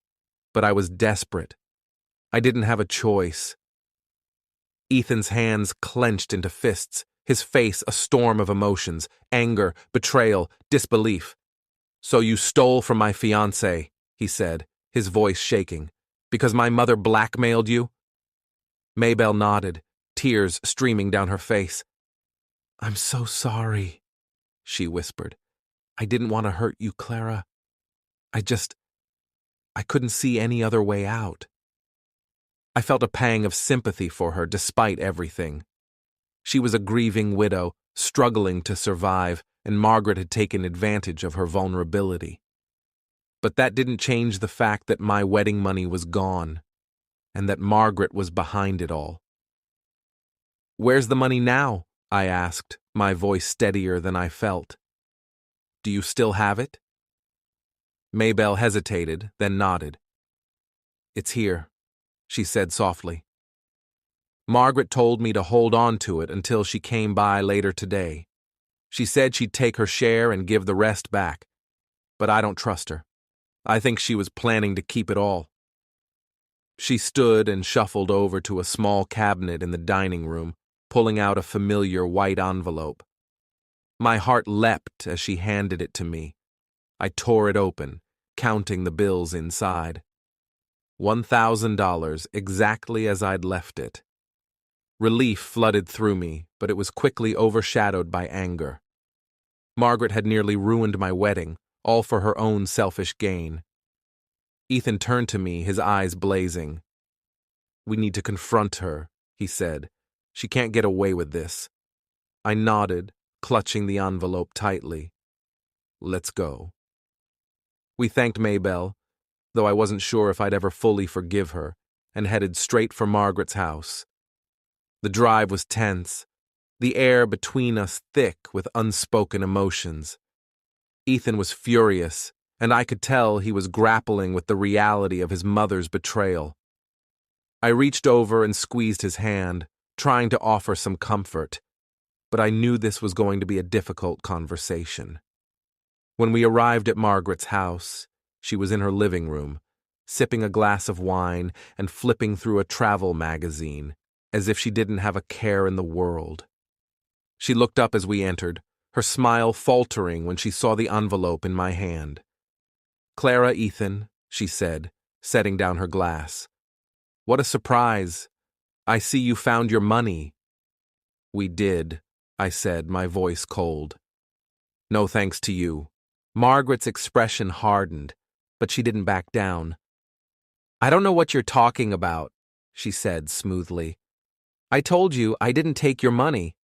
but I was desperate. I didn't have a choice. Ethan's hands clenched into fists, his face a storm of emotions, anger, betrayal, disbelief. "So you stole from my fiancé," he said, his voice shaking, "because my mother blackmailed you?" Maybelle nodded, tears streaming down her face. "I'm so sorry," she whispered. "I didn't want to hurt you, Clara. I couldn't see any other way out." I felt a pang of sympathy for her despite everything. She was a grieving widow, struggling to survive, and Margaret had taken advantage of her vulnerability. But that didn't change the fact that my wedding money was gone, and that Margaret was behind it all. "Where's the money now?" I asked, my voice steadier than I felt. "Do you still have it?" Maybelle hesitated, then nodded. "It's here," she said softly. "Margaret told me to hold on to it until she came by later today. She said she'd take her share and give the rest back, but I don't trust her. I think she was planning to keep it all." She stood and shuffled over to a small cabinet in the dining room, pulling out a familiar white envelope. My heart leapt as she handed it to me. I tore it open, counting the bills inside. $1,000, exactly as I'd left it. Relief flooded through me, but it was quickly overshadowed by anger. Margaret had nearly ruined my wedding, all for her own selfish gain. Ethan turned to me, his eyes blazing. "We need to confront her," he said. "She can't get away with this." I nodded, clutching the envelope tightly. "Let's go." We thanked Maybelle, though I wasn't sure if I'd ever fully forgive her, and headed straight for Margaret's house. The drive was tense, the air between us thick with unspoken emotions. Ethan was furious, and I could tell he was grappling with the reality of his mother's betrayal. I reached over and squeezed his hand, trying to offer some comfort, but I knew this was going to be a difficult conversation. When we arrived at Margaret's house, she was in her living room, sipping a glass of wine and flipping through a travel magazine, as if she didn't have a care in the world. She looked up as we entered, her smile faltering when she saw the envelope in my hand. "Clara, Ethan," she said, setting down her glass. "What a surprise. I see you found your money." "We did," I said, my voice cold. "No thanks to you." Margaret's expression hardened, but she didn't back down. "I don't know what you're talking about," she said smoothly. "I told you I didn't take your money."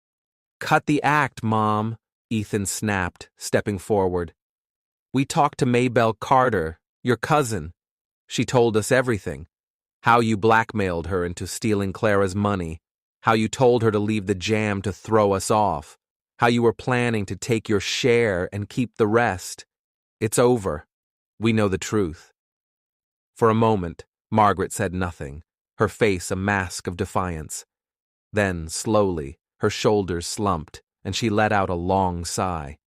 "Cut the act, Mom," Ethan snapped, stepping forward. "We talked to Maybelle Carter, your cousin. She told us everything. How you blackmailed her into stealing Clara's money, how you told her to leave the jam to throw us off, how you were planning to take your share and keep the rest. It's over. We know the truth." For a moment, Margaret said nothing, her face a mask of defiance. Then, slowly, her shoulders slumped, and she let out a long sigh.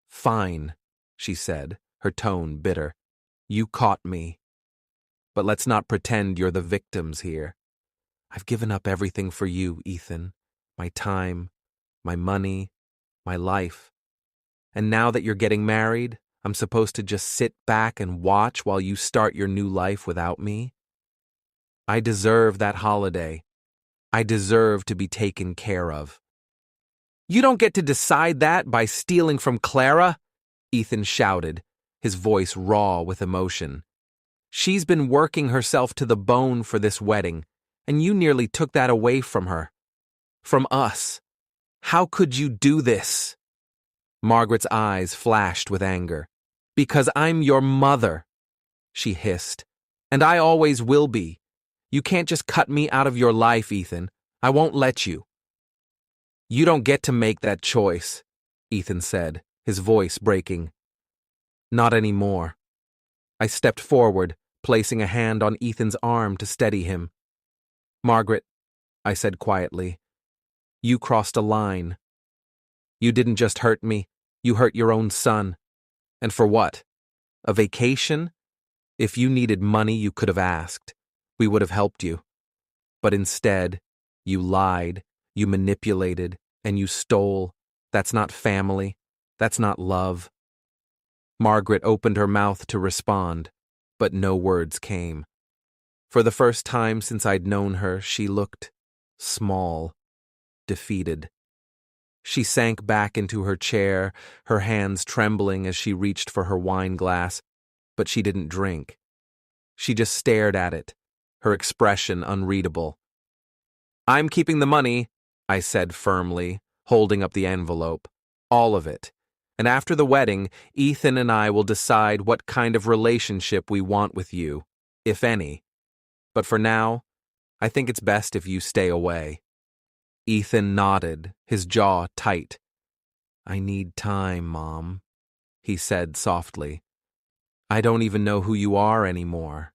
"Fine," she said, her tone bitter. "You caught me. But let's not pretend you're the victims here. I've given up everything for you, Ethan. My time, my money, my life. And now that you're getting married, I'm supposed to just sit back and watch while you start your new life without me? I deserve that holiday. I deserve to be taken care of." "You don't get to decide that by stealing from Clara," Ethan shouted, his voice raw with emotion. "She's been working herself to the bone for this wedding, and you nearly took that away from her. From us. How could you do this?" Margaret's eyes flashed with anger. "Because I'm your mother," she hissed, "and I always will be. You can't just cut me out of your life, Ethan. I won't let you. You don't get to make that choice, Ethan said, his voice breaking. Not anymore. I stepped forward, placing a hand on Ethan's arm to steady him. Margaret, I said quietly, you crossed a line. You didn't just hurt me, you hurt your own son. And for what? A vacation? If you needed money, you could have asked. We would have helped you. But instead, you lied, you manipulated, and you stole. That's not family. That's not love. Margaret opened her mouth to respond, but no words came. For the first time since I'd known her, she looked small, defeated. She sank back into her chair, her hands trembling as she reached for her wine glass, but she didn't drink. She just stared at it, her expression unreadable. I'm keeping the money, I said firmly, holding up the envelope. All of it. And after the wedding, Ethan and I will decide what kind of relationship we want with you, if any. But for now, I think it's best if you stay away. Ethan nodded, his jaw tight. I need time, Mom, he said softly. I don't even know who you are anymore.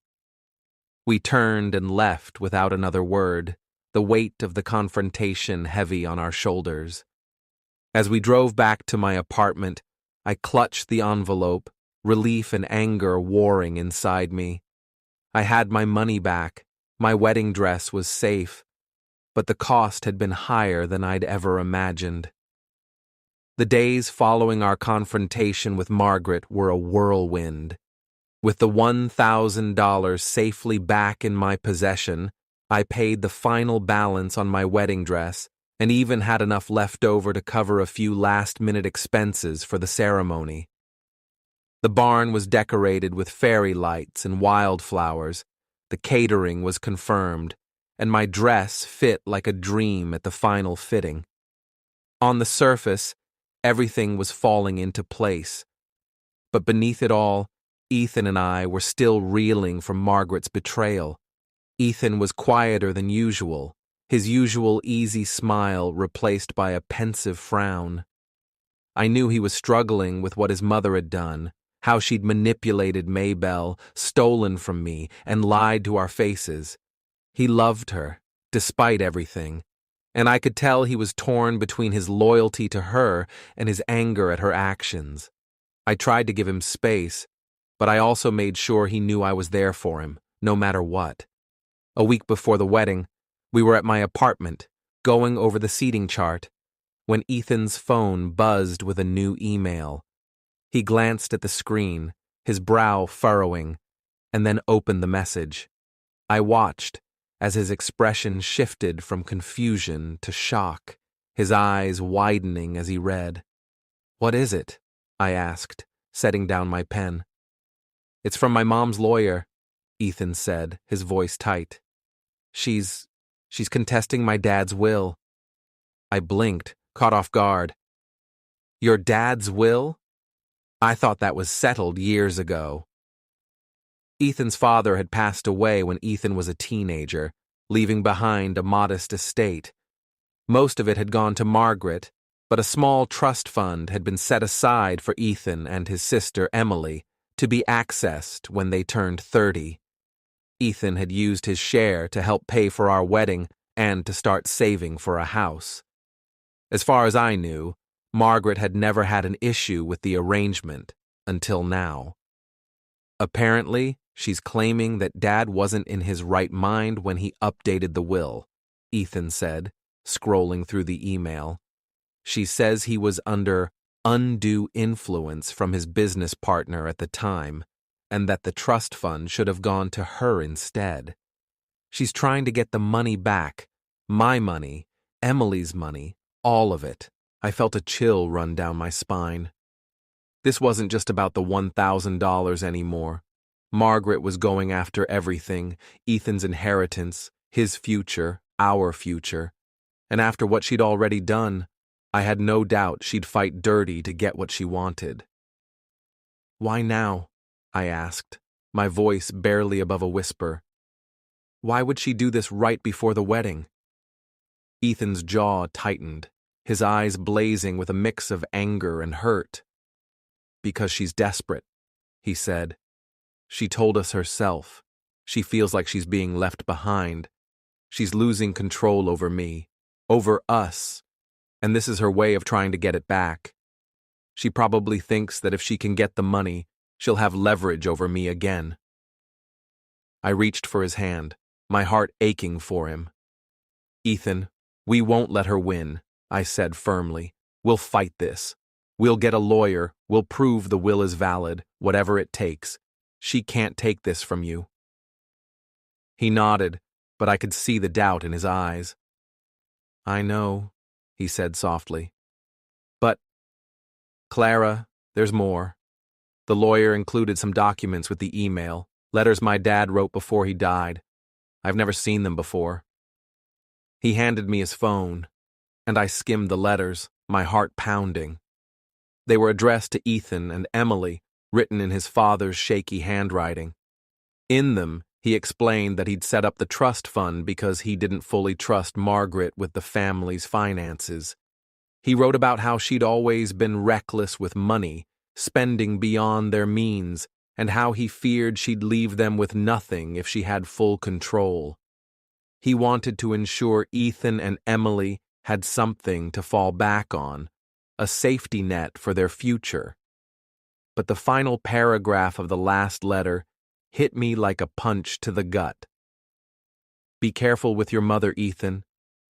We turned and left without another word, the weight of the confrontation heavy on our shoulders. As we drove back to my apartment, I clutched the envelope, relief and anger warring inside me. I had my money back, my wedding dress was safe, but the cost had been higher than I'd ever imagined. The days following our confrontation with Margaret were a whirlwind. With the $1,000 safely back in my possession, I paid the final balance on my wedding dress and even had enough left over to cover a few last-minute expenses for the ceremony. The barn was decorated with fairy lights and wildflowers, the catering was confirmed, and my dress fit like a dream at the final fitting. On the surface, everything was falling into place. But beneath it all, Ethan and I were still reeling from Margaret's betrayal. Ethan was quieter than usual, his usual easy smile replaced by a pensive frown. I knew he was struggling with what his mother had done, how she'd manipulated Maybelle, stolen from me, and lied to our faces. He loved her, despite everything, and I could tell he was torn between his loyalty to her and his anger at her actions. I tried to give him space, but I also made sure he knew I was there for him, no matter what. A week before the wedding, we were at my apartment, going over the seating chart, when Ethan's phone buzzed with a new email. He glanced at the screen, his brow furrowing, and then opened the message. I watched as his expression shifted from confusion to shock, his eyes widening as he read. What is it? I asked, setting down my pen. It's from my mom's lawyer, Ethan said, his voice tight. She's contesting my dad's will. I blinked, caught off guard. Your dad's will? I thought that was settled years ago. Ethan's father had passed away when Ethan was a teenager, leaving behind a modest estate. Most of it had gone to Margaret, but a small trust fund had been set aside for Ethan and his sister Emily to be accessed when they turned 30. Ethan had used his share to help pay for our wedding and to start saving for a house. As far as I knew, Margaret had never had an issue with the arrangement until now. Apparently, she's claiming that Dad wasn't in his right mind when he updated the will, Ethan said, scrolling through the email. She says he was under undue influence from his business partner at the time, and that the trust fund should have gone to her instead. She's trying to get the money back, my money, Emily's money, all of it. I felt a chill run down my spine. This wasn't just about the $1,000 anymore. Margaret was going after everything, Ethan's inheritance, his future, our future. And after what she'd already done, I had no doubt she'd fight dirty to get what she wanted. Why now? I asked, my voice barely above a whisper. Why would she do this right before the wedding? Ethan's jaw tightened, his eyes blazing with a mix of anger and hurt. "Because she's desperate," he said. "She told us herself. She feels like she's being left behind. She's losing control over me, over us, and this is her way of trying to get it back. She probably thinks that if she can get the money, she'll have leverage over me again." I reached for his hand, my heart aching for him. "Ethan, we won't let her win," I said firmly. "We'll fight this. We'll get a lawyer, we'll prove the will is valid, whatever it takes. She can't take this from you." He nodded, but I could see the doubt in his eyes. "I know," he said softly. "But, Clara, there's more." The lawyer included some documents with the email, letters my dad wrote before he died. I've never seen them before. He handed me his phone, and I skimmed the letters, my heart pounding. They were addressed to Ethan and Emily, written in his father's shaky handwriting. In them, he explained that he'd set up the trust fund because he didn't fully trust Margaret with the family's finances. He wrote about how she'd always been reckless with money, spending beyond their means, and how he feared she'd leave them with nothing if she had full control. He wanted to ensure Ethan and Emily had something to fall back on, a safety net for their future. But the final paragraph of the last letter hit me like a punch to the gut. "Be careful with your mother, Ethan.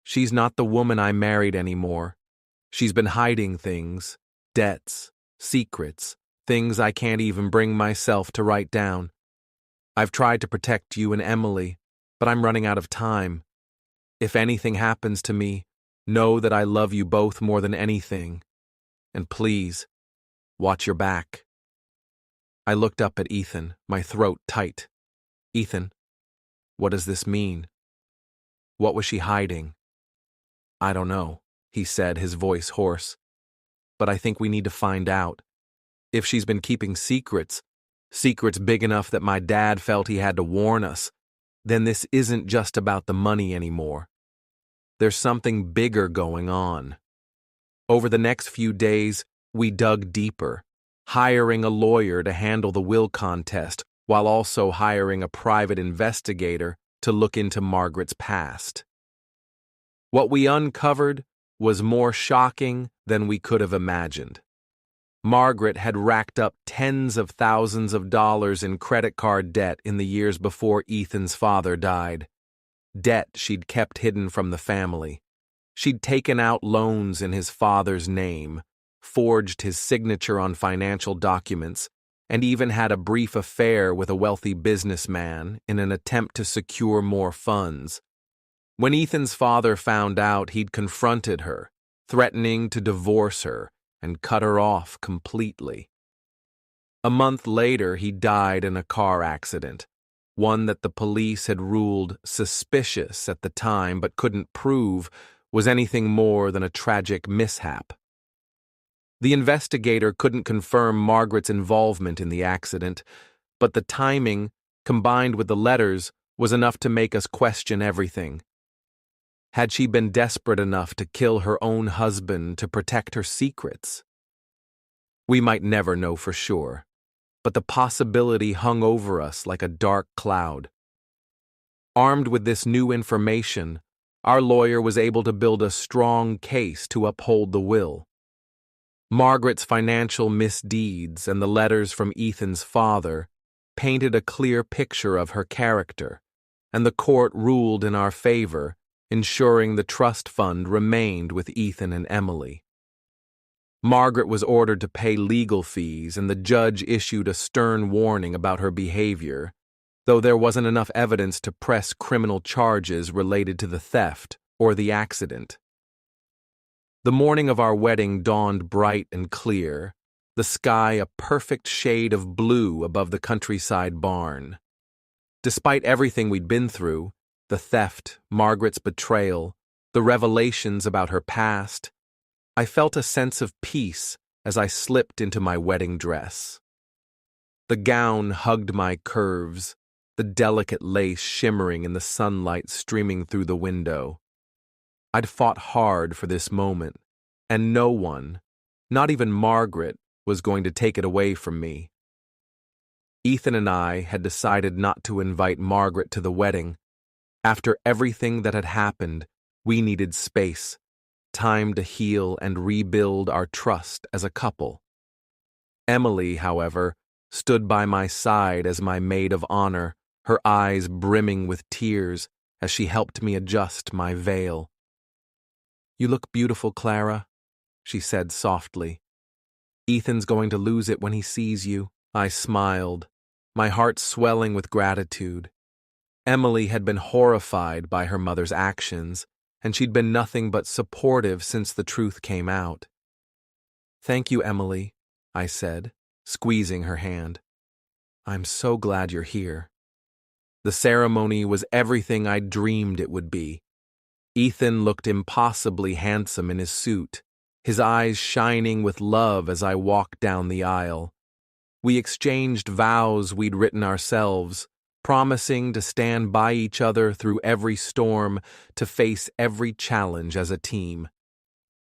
She's not the woman I married anymore. She's been hiding things, debts, secrets, things I can't even bring myself to write down. I've tried to protect you and Emily, but I'm running out of time. If anything happens to me, know that I love you both more than anything. And please, watch your back." I looked up at Ethan, my throat tight. "Ethan, what does this mean? What was she hiding?" "I don't know," he said, his voice hoarse. "But I think we need to find out. If she's been keeping secrets, secrets big enough that my dad felt he had to warn us, then this isn't just about the money anymore. There's something bigger going on." Over the next few days, we dug deeper, hiring a lawyer to handle the will contest while also hiring a private investigator to look into Margaret's past. What we uncovered was more shocking than we could have imagined. Margaret had racked up tens of thousands of dollars in credit card debt in the years before Ethan's father died. Debt she'd kept hidden from the family. She'd taken out loans in his father's name, forged his signature on financial documents, and even had a brief affair with a wealthy businessman in an attempt to secure more funds. When Ethan's father found out, he'd confronted her, threatening to divorce her and cut her off completely. A month later, he died in a car accident, one that the police had ruled suspicious at the time but couldn't prove was anything more than a tragic mishap. The investigator couldn't confirm Margaret's involvement in the accident, but the timing, combined with the letters, was enough to make us question everything. Had she been desperate enough to kill her own husband to protect her secrets? We might never know for sure, but the possibility hung over us like a dark cloud. Armed with this new information, our lawyer was able to build a strong case to uphold the will. Margaret's financial misdeeds and the letters from Ethan's father painted a clear picture of her character, and the court ruled in our favor, ensuring the trust fund remained with Ethan and Emily. Margaret was ordered to pay legal fees, and the judge issued a stern warning about her behavior, though there wasn't enough evidence to press criminal charges related to the theft or the accident. The morning of our wedding dawned bright and clear, the sky a perfect shade of blue above the countryside barn. Despite everything we'd been through, the theft, Margaret's betrayal, the revelations about her past, I felt a sense of peace as I slipped into my wedding dress. The gown hugged my curves, the delicate lace shimmering in the sunlight streaming through the window. I'd fought hard for this moment, and no one, not even Margaret, was going to take it away from me. Ethan and I had decided not to invite Margaret to the wedding. After everything that had happened, we needed space, time to heal and rebuild our trust as a couple. Emily, however, stood by my side as my maid of honor, her eyes brimming with tears as she helped me adjust my veil. "You look beautiful, Clara," she said softly. "Ethan's going to lose it when he sees you." I smiled, my heart swelling with gratitude. Emily had been horrified by her mother's actions, and she'd been nothing but supportive since the truth came out. "Thank you, Emily," I said, squeezing her hand. "I'm so glad you're here." The ceremony was everything I'd dreamed it would be. Ethan looked impossibly handsome in his suit, his eyes shining with love as I walked down the aisle. We exchanged vows we'd written ourselves, promising to stand by each other through every storm, to face every challenge as a team.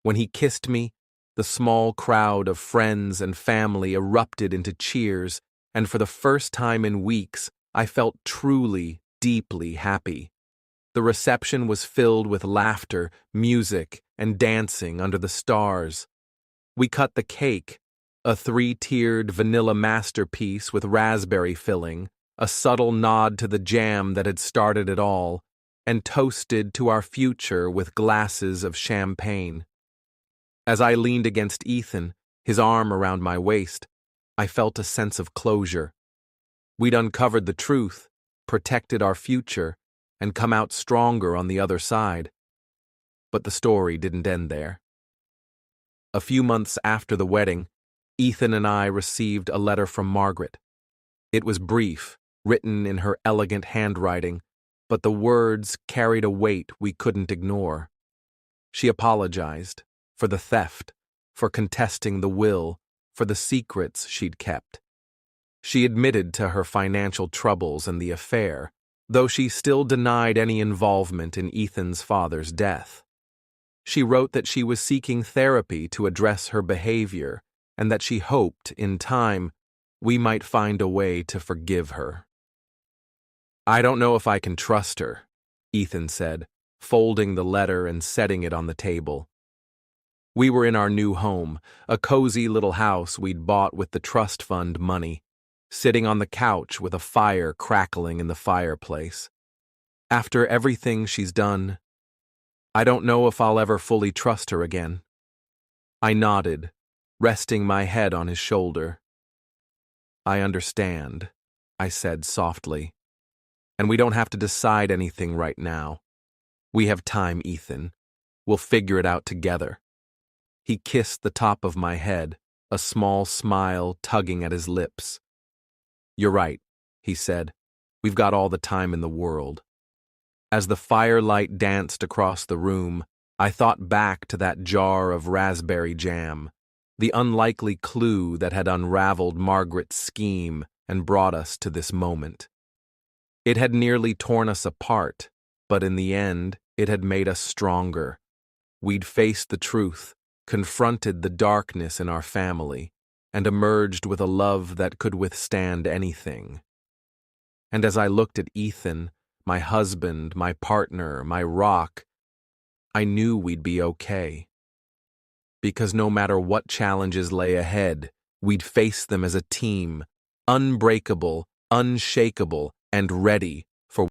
When he kissed me, the small crowd of friends and family erupted into cheers, and for the first time in weeks, I felt truly, deeply happy. The reception was filled with laughter, music, and dancing under the stars. We cut the cake, a 3-tiered vanilla masterpiece with raspberry filling, a subtle nod to the jam that had started it all, and toasted to our future with glasses of champagne. As I leaned against Ethan, his arm around my waist, I felt a sense of closure. We'd uncovered the truth, protected our future, and come out stronger on the other side. But the story didn't end there. A few months after the wedding, Ethan and I received a letter from Margaret. It was brief, written in her elegant handwriting, but the words carried a weight we couldn't ignore. She apologized for the theft, for contesting the will, for the secrets she'd kept. She admitted to her financial troubles and the affair, though she still denied any involvement in Ethan's father's death. She wrote that she was seeking therapy to address her behavior, and that she hoped, in time, we might find a way to forgive her. "I don't know if I can trust her," Ethan said, folding the letter and setting it on the table. We were in our new home, a cozy little house we'd bought with the trust fund money, sitting on the couch with a fire crackling in the fireplace. "After everything she's done, I don't know if I'll ever fully trust her again." I nodded, resting my head on his shoulder. "I understand," I said softly. "And we don't have to decide anything right now. We have time, Ethan. We'll figure it out together." He kissed the top of my head, a small smile tugging at his lips. "You're right," he said. "We've got all the time in the world." As the firelight danced across the room, I thought back to that jar of raspberry jam, the unlikely clue that had unraveled Margaret's scheme and brought us to this moment. It had nearly torn us apart, but in the end, it had made us stronger. We'd faced the truth, confronted the darkness in our family, and emerged with a love that could withstand anything. And as I looked at Ethan, my husband, my partner, my rock, I knew we'd be okay. Because no matter what challenges lay ahead, we'd face them as a team, unbreakable, unshakable, and ready